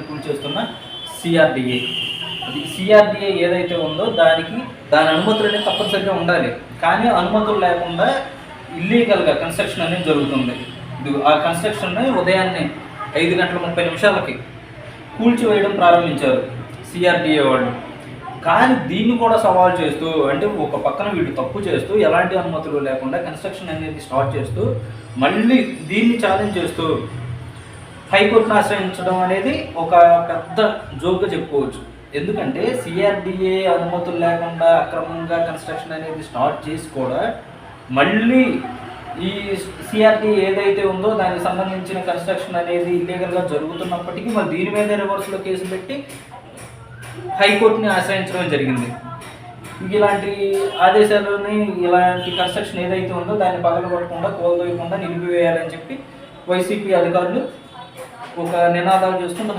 కూల్చేస్తున్న CRDA. అది CRDA ఏదైతే ఉందో దాని అనుమతులు అనేది తప్పనిసరిగా ఉండాలి. కానీ అనుమతులు లేకుండా ఇల్లీగల్గా కన్స్ట్రక్షన్ అనేది జరుగుతుంది. ఆ కన్స్ట్రక్షన్ని ఉదయాన్నే 5:30 కూల్చివేయడం ప్రారంభించారు సిఆర్డిఏ వాళ్ళు. కానీ దీన్ని కూడా సవాల్ చేస్తూ, అంటే ఒక పక్కన వీళ్ళు తప్పు చేస్తూ ఎలాంటి అనుమతులు లేకుండా కన్స్ట్రక్షన్ అనేది స్టార్ట్ చేస్తూ మళ్ళీ దీన్ని ఛాలెంజ్ చేస్తూ హైకోర్టును ఆశ్రయించడం అనేది ఒక పెద్ద జోక్గా చెప్పుకోవచ్చు. ఎందుకంటే సిఆర్డిఏ అనుమతులు లేకుండా అక్రమంగా కన్స్ట్రక్షన్ అనేది స్టార్ట్ చేసి కూడా మళ్ళీ ఈ సిఆర్డిఏ ఏదైతే ఉందో దానికి సంబంధించిన కన్స్ట్రక్షన్ అనేది ఇల్లీగల్గా జరుగుతున్నప్పటికీ మరి దీని మీద రివర్స్లో కేసు పెట్టి హైకోర్టుని ఆశ్రయించడం జరిగింది. ఇలాంటి ఆదేశాలని, ఇలాంటి కన్స్ట్రక్షన్ ఏదైతే ఉందో దాన్ని పగలగొట్టకుండా, కోల్దోయకుండా నిలిపివేయాలని చెప్పి వైసీపీ అధికారులు ఒక నినాదాలు చేస్తుంటే